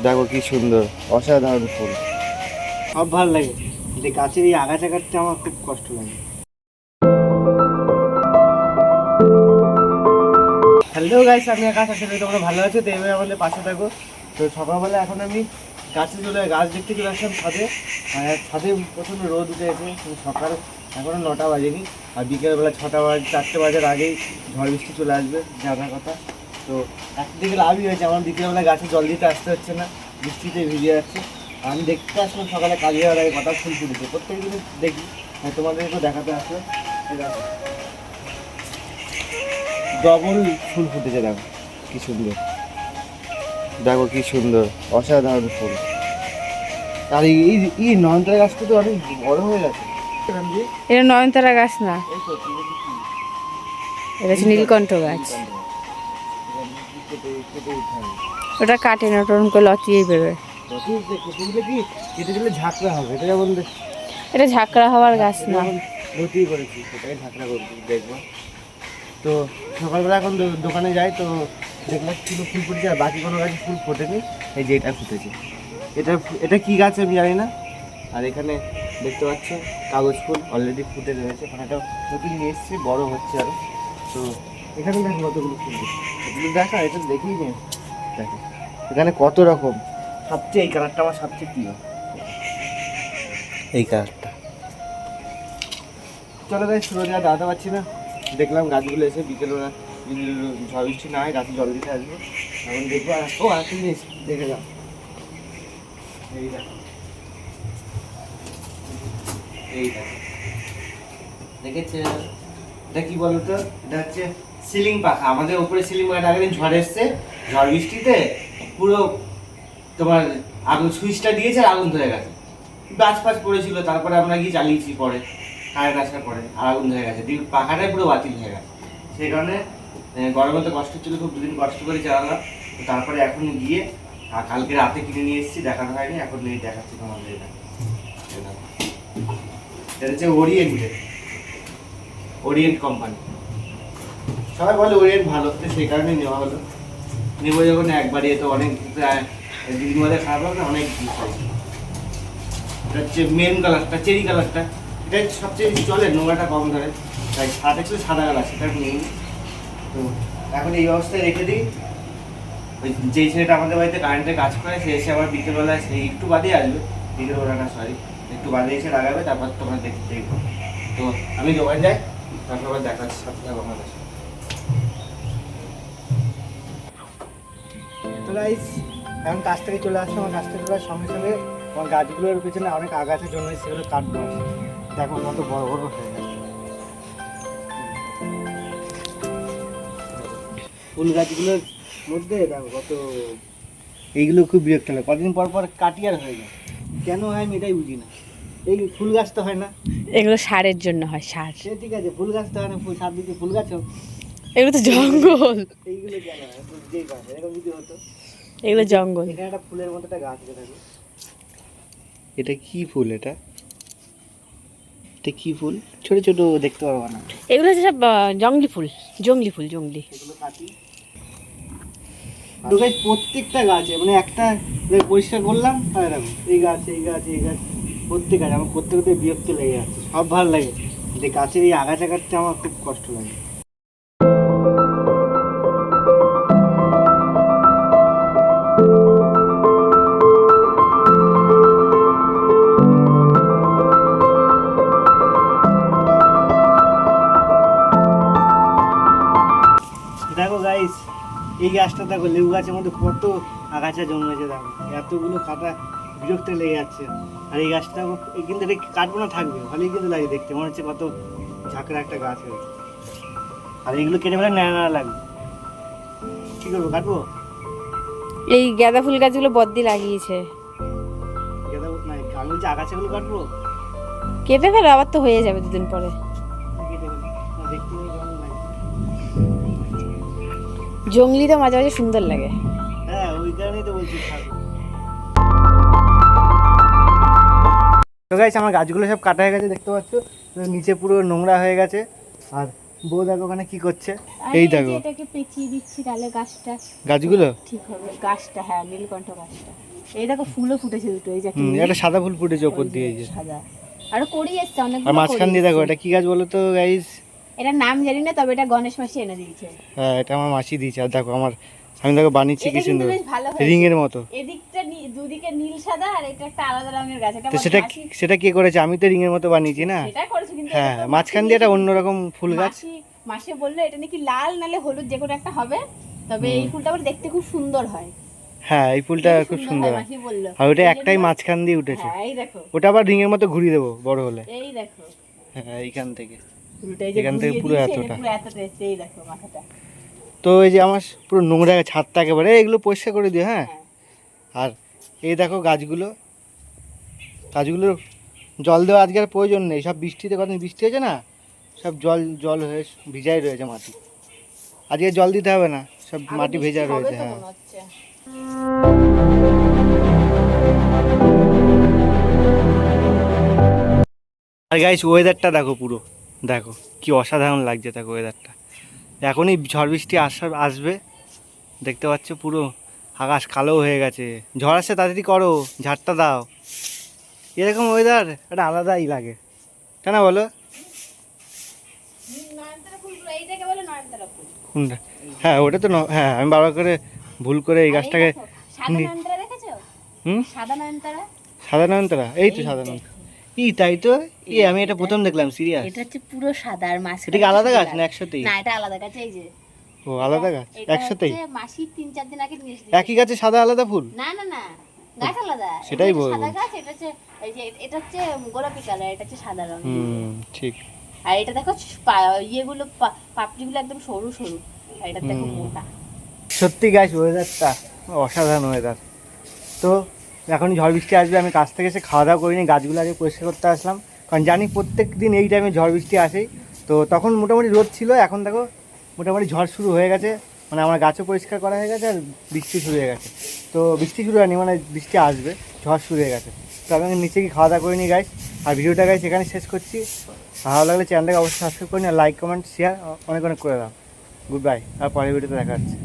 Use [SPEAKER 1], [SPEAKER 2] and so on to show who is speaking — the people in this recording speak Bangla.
[SPEAKER 1] দেখো কি সুন্দর, অসাধারণ ফুল।
[SPEAKER 2] সব ভালো লাগে, যে গাছের এই আগাছা কাটতে আমার খুব কষ্ট লাগে। হ্যালো গাইস, আমি আকাশ, আশা করি তোমরা ভালো আছো। তো এইভাবে আমাদের পাশে থাকো। তো সকালবেলা এখন আমি গাছ দেখতে চলে আসলাম ছাদে। আর ছাদে প্রচণ্ড রোদ উঠে গেছে। সকাল এখনও 9টা বাজেনি, আর বিকেলবেলা 6টা 4টে বাজার আগেই ঝড় বৃষ্টি চলে আসবে যাওয়ার কথা। তো একদিকে লাভই হয়েছে, আমার বিকেলবেলা গাছে জল দিতে আসতে হচ্ছে না, বৃষ্টিতে ভিজে যাচ্ছে। আমি দেখতে আসলাম সকালে কাজে যাওয়ার আগে কটা ফুল ফুটেছে, প্রত্যেক দিন দেখি, তোমাদেরকেও দেখাতে আসলো। ডবল ফুল ফুটেছে, দেখো কি সুন্দর, দেখো কি সুন্দর, অসাধারণ ফুল। আর এই নয়নতারা গাছটা তো অনেক বড় হয়ে গেছে।
[SPEAKER 3] এটা নয়নতারা গাছ না,
[SPEAKER 2] এই তো
[SPEAKER 3] এটা হচ্ছে নীলকণ্ঠ গাছ। ওটা কাটে না, ওটা করে লতিয়েই বেরোয়।
[SPEAKER 2] কেটে দিলে ঝাঁকড়া হবে, এটা যেমন
[SPEAKER 3] এটা ঝাঁকড়া হওয়ার গাছ না।
[SPEAKER 2] লতিয়ে করেছি, সেটাই ঝাঁকড়া করবো, দেখবো। তো সকালবেলা এখন দোকানে যাই, তো দেখলাম কিছু ফুল ফুটেছে, আর বাকি কোনো গাছে ফুল ফোটেনি। এই যে এটা ফুটেছে, এটা কি গাছ আমি জানি না। আর এখানে দেখতে পাচ্ছ কাগজ ফুল অলরেডি ফুটে রয়েছে, মানে এটা নতুন নিয়ে এসেছি, বড় হচ্ছে আরও। তো এখানে দেখো কতগুলো ফুল, এগুলো দেখা, এটা দেখেই নে, দেখো এখানে কত রকম। সবচেয়ে এই কালারটা আমার সবচেয়ে প্রিয়, এই কালারটা। চলো গাইস, রোদে আর দাঁড়াতে পারছি না, দেখলাম গাছগুলো এসে বিকেলবেলা যদি ঝড় বৃষ্টি না হয় গাছে জল দিতে আসবো। এখন দেখবো। ও একটা জিনিস দেখে যাও, এই দেখো, এই দেখো, দেখেছে? এটা কি বলতো, এটা হচ্ছে সিলিং পাখা। আমাদের উপরে সিলিং পাখাটা আগের দিন ঝড় এসছে, ঝড় বৃষ্টিতে পুরো তোমার আগুন সুইচটা দিয়েছে আর আগুন ধরে গেছে। গাছ ফাছ পড়েছিল, তারপরে আমরা গিয়ে চালিয়েছি পরে, কারেন্ট আসার পরে, আর আগুন ধরে গেছে, পাখাটাই পুরো বাতিল হয়ে গেছে। সেই কারণে গরমে তো কষ্ট ছিল, খুব দুদিন কষ্ট করে চালালাম। তো তারপরে এখন গিয়ে আর কালকে রাতে কিনে নিয়ে এসেছি, দেখানো হয়নি, এখন নিয়ে দেখাচ্ছি তোমাদের। এটা এটা হচ্ছে ওরিয়েন্ট কোম্পানি। সবাই বলে ওরিয়েন্ট ভালো, তো সেই কারণে নেওয়া হলো। নেবো যখন একবারই, তো অনেক দিন মধ্যে খারাপ হবে না, অনেক জিনিস হয়। এটা হচ্ছে মেন কালারটা, চেরি কালারটা, এটা সবচেয়ে বেশি চলে, নোংরাটা কম ধরে। তাই সাদা ছিল, সাদা কালার, সেটা নেই। তো এখন এই অবস্থায় রেখে দিই। ওই যেই ছেলেটা আমাদের বাড়িতে কারেন্টের কাজ করে, সে এসে আবার বিকেলবেলা, সেই একটু বাদেই আসবে, বিকেলবেলাটা সরি, একটু বাদে এসে লাগাবে, তারপর তোমরা দেখবো। তো আমি দোকান যাই, তারপর আবার দেখাচ্ছি সাথে আমাদের। তো গাইস, এখন কাজ থেকে চলে আসছে, আমার কাজ থেকে চলে আসার সঙ্গে সঙ্গে আমার গাছগুলোর পিছনে অনেক আগাছা জন্মেছে, সেগুলো কাটবো। দেখো কত বড় বড় হয়ে গেছে ফুল গাছগুলোর মধ্যে, দেখো কত। এইগুলো খুব বিরক্ত লাগে, কদিন পর পর কাটি আর হয়ে যায়, কেন হয় আমি এটাই বুঝি না। এই ফুল গাছ তো হয় না,
[SPEAKER 3] এগুলো সারের জন্য হয়, সার।
[SPEAKER 2] সে ঠিক আছে, ফুল গাছ তো হয় না, ফুল সার দিতে ফুল গাছও।
[SPEAKER 3] এগুলো তো জঙ্গল,
[SPEAKER 2] এইগুলো কেন হয় বুঝতেই পারে, এরকম যদি হতো।
[SPEAKER 3] এগুলো জঙ্গল।
[SPEAKER 2] এখানে একটা ফুলের মতো একটা গাছ আছে, দেখো।
[SPEAKER 1] এটা কি ফুল? এটা এটা কি ফুল? ছোট ছোট দেখতে পারবো না।
[SPEAKER 3] এগুলো হচ্ছে সব জঙ্গলি ফুল, জঙ্গলি ফুল, জঙ্গলি।
[SPEAKER 2] এগুলো কাটি। তো গাছ প্রত্যেকটা গাছে, মানে একটা পরিষ্কার করলাম, আর দেখো এই গাছ, এই গাছ, এই গাছ, প্রত্যেক গাছ আমার করতে করতে বিরক্ত লেগে যাচ্ছে। সব ভালো লাগে, যে গাছের এই আগাছা কাটতে আমার খুব কষ্ট লাগে। দেখো গাইস, এই গাছটা দেখো, লেবু গাছের মধ্যে কত আগাছা জন্মেছে, দেখো এতগুলো কাটা, বিরক্ত লেগে যাচ্ছে। আর এই গাছটা কিন্তু এটা কাটবো না, থাকবে, ভালোই কিন্তু লাগে দেখতে, মনে হচ্ছে কত ঝাঁকড়া একটা গাছ হয়েছে। আর এইগুলো কেটে ফেলে নেড়া নেড়া লাগবে, কি করবো, কাটবো?
[SPEAKER 3] এই গাঁদা ফুল গাছগুলো বদ্দি লাগিয়েছে,
[SPEAKER 2] গেঁদা না, আমি বলছি আগাছাগুলো কাটবো,
[SPEAKER 3] কেটে ফেলো, আবার তো হয়ে যাবে দুদিন পরে।
[SPEAKER 2] কেটে ফেলি না, দেখতে কেমন লাগে।
[SPEAKER 3] জঙ্গলি তো মাঝে মাঝে সুন্দর লাগে।
[SPEAKER 2] হ্যাঁ, ওই কারণেই তো বলছি থাকবো। তো গাইস, আমার গাছগুলো সব কাটা হয়ে গেছে, দেখতে পাচ্ছ, নিচে পুরো নোংরা হয়ে গেছে। আর
[SPEAKER 1] বউ দেখো ওখানে কি করছে,
[SPEAKER 3] আর
[SPEAKER 1] এই
[SPEAKER 3] যে
[SPEAKER 1] দেখো
[SPEAKER 3] এটাকে পেঁচিয়ে দিচ্ছি তাহলে গাছটা
[SPEAKER 1] গাছগুলো।
[SPEAKER 3] ঠিক হবে। গাছটা হ্যাঁ নীলকণ্ঠ গাছটা, এই দেখো ফুলও ফুটেছে দুটো, এই যে একটা নীল,
[SPEAKER 1] একটা সাদা ফুল ফুটেছে ওপর
[SPEAKER 3] ওই যে
[SPEAKER 1] দিয়ে, এই যে
[SPEAKER 3] সাদা, আরো কড়ি এসছে
[SPEAKER 1] আর
[SPEAKER 3] অনেকগুলো
[SPEAKER 1] মাঝখান দিয়ে দেখো এটা কি গাছ বলো তো গাইস?
[SPEAKER 3] এটার নাম জানি না, তবে এটা গণেশ মাসি এনে দিয়েছে।
[SPEAKER 1] হ্যাঁ এটা আমার মাসি দিয়েছে। আর দেখো আমি দেখো বানিয়েছি কি
[SPEAKER 3] এটা কিন্তু
[SPEAKER 1] সুন্দর
[SPEAKER 3] বেশ ভালো হয়েছে।
[SPEAKER 1] রিং এর মতো।
[SPEAKER 3] এদিকটা দুদিকে নীল সাদা, আর এটা একটা আলাদা রঙের গাছ। এটা
[SPEAKER 1] তো
[SPEAKER 3] আমার
[SPEAKER 1] সেটা
[SPEAKER 3] মাসি
[SPEAKER 1] সেটা কে করেছে? আমি তো রিং এর মতো বানিয়েছি না।
[SPEAKER 3] সেটা করেছে, কিন্তু
[SPEAKER 1] হ্যাঁ
[SPEAKER 3] এটা তো
[SPEAKER 1] মাঝখান
[SPEAKER 3] মাসি
[SPEAKER 1] দিয়ে একটা
[SPEAKER 3] নিয়েছে।
[SPEAKER 1] অন্যরকম ফুল গাছ।
[SPEAKER 3] মাসি বললো এটা নাকি লাল নালে হলুদ যে কোনো একটা হবে, তবে এই ফুলটা আবার দেখতে খুব সুন্দর হয়।
[SPEAKER 1] হ্যাঁ এই ফুলটা খুব সুন্দর
[SPEAKER 3] হয়
[SPEAKER 1] হয়।
[SPEAKER 3] মাসি বললো।
[SPEAKER 1] আর ওটা
[SPEAKER 3] এই
[SPEAKER 1] একটাই
[SPEAKER 3] জন্য-
[SPEAKER 1] মাঝখান দিয়ে উঠেছে।
[SPEAKER 3] হ্যাঁ এই দেখো,
[SPEAKER 1] ওটা আবার রিং এর মতো ঘুরিয়ে দেবো বড় হলে।
[SPEAKER 3] এই দেখো
[SPEAKER 1] হ্যাঁ এইখান থেকে।
[SPEAKER 3] পুরোটা, এই যে
[SPEAKER 1] এখান থেকে
[SPEAKER 3] ঘুরিয়ে
[SPEAKER 1] পুরো
[SPEAKER 3] দিয়েছে,
[SPEAKER 1] এতটা।
[SPEAKER 3] পুরো এতটা এসছে, এই দেখো মাথাটা।
[SPEAKER 1] তো এই যে আমার পুরো নোংরা ছাদটা একেবারে এগুলো পরিষ্কার করে দিও হ্যাঁ।
[SPEAKER 3] হ্যাঁ
[SPEAKER 1] আর এই দেখো গাছগুলো জল দেওয়া আজকে আর প্রয়োজন নেই, সব বৃষ্টিতে কদিন বৃষ্টি হয়েছে না, সব জল হয়ে ভিজাই রয়েছে মাটি। আজকে জল দিতে হবে না, সব
[SPEAKER 3] আরো
[SPEAKER 1] মাটি
[SPEAKER 3] বৃষ্টি
[SPEAKER 1] ভেজা
[SPEAKER 3] হবে
[SPEAKER 1] রয়েছে।
[SPEAKER 3] তো
[SPEAKER 1] হ্যাঁ
[SPEAKER 3] মনে হচ্ছে।
[SPEAKER 1] আর গাইস ওয়েদারটা দেখো, পুরো দেখো কি অসাধারণ লাগছে। দেখো ওয়েদারটা এখনই ঝড় বৃষ্টি আসবে, দেখতে পাচ্ছ পুরো আকাশ কালো হয়ে গেছে। ঝড় আসছে তাড়াতাড়ি করো, ঝাড়টা দাও। এরকম ওয়েদার একটা আলাদাই লাগে, তাই না বলো?
[SPEAKER 3] নয়নতারা ফুলগুলো, এইটাকে বলে নয়নতারা ফুল।
[SPEAKER 1] কোনটা? হ্যাঁ ওটা তো হ্যাঁ আমি বারবার করে ভুল করে এই
[SPEAKER 3] আর এই
[SPEAKER 1] গাছটাকে।
[SPEAKER 3] দেখো, সাদা নয়নতারা দেখেছো?
[SPEAKER 1] হুম
[SPEAKER 3] সাদা নয়নতারা,
[SPEAKER 1] সাদা নয়নতারা, এই তো সাদা নয়নতারা। ই তাই তো, আমি এটা প্রথম দেখলাম সিরিয়াস।
[SPEAKER 3] এটা হচ্ছে পুরো সাদা, আর মাঝখানে
[SPEAKER 1] এটা কি আলাদা
[SPEAKER 3] শুধু
[SPEAKER 1] গাছ
[SPEAKER 3] লাল।
[SPEAKER 1] না একসাথেই?
[SPEAKER 3] না এটা আলাদা গাছ, এই যে
[SPEAKER 1] ও আলাদা গাছ
[SPEAKER 3] এটা
[SPEAKER 1] একসাথেই?
[SPEAKER 3] হচ্ছে মাসি 3-4 দিন আগে নিয়ে এসেছে।
[SPEAKER 1] একই গাছে সাদা আলাদা ফুল?
[SPEAKER 3] না না না, গাছ আলাদা।
[SPEAKER 1] সেটাই
[SPEAKER 3] এটা হচ্ছে
[SPEAKER 1] বলবো।
[SPEAKER 3] সাদা গাছ, এটা হচ্ছে এই যে এটা হচ্ছে গোলাপি কালার, এটা হচ্ছে সাদা রঙ।
[SPEAKER 1] ঠিক।
[SPEAKER 3] আর এটা দেখো ইয়েগুলো পাপড়িগুলো একদম সরু সরু, আর এটা দেখো মোটা।
[SPEAKER 1] সত্যি গাছ ওয়েদারটা অসাধারণ ওয়েদার। তো এখনই ঝড় বৃষ্টি আসবে, আমি কাছ থেকে এসে খাওয়া দাওয়া করিনি, গাছগুলো আগে পরিষ্কার করতে আসলাম, কারণ জানি প্রত্যেক দিন এই টাইমে ঝড় বৃষ্টি আসেই। তো তখন মোটামুটি রোদ ছিল, এখন দেখো মোটামুটি ঝড় শুরু হয়ে গেছে, মানে আমার গাছও পরিষ্কার করা হয়ে গেছে আর বৃষ্টি শুরু হয়ে গেছে। তো বৃষ্টি শুরু হয়নি, মানে বৃষ্টি আসবে, ঝড় শুরু হয়ে গেছে। তো আমি নিচে গিয়ে খাওয়া দাওয়া করিনি গাইস। আর ভিডিওটা গাইস এখানে শেষ করছি। ভালো লাগলে চ্যানেলটাকে অবশ্যই সাবস্ক্রাইব করে নিন, লাইক কমেন্ট শেয়ার অনেক অনেক করে দাও। গুড বাই, আর পরের ভিডিওতে দেখা হচ্ছে।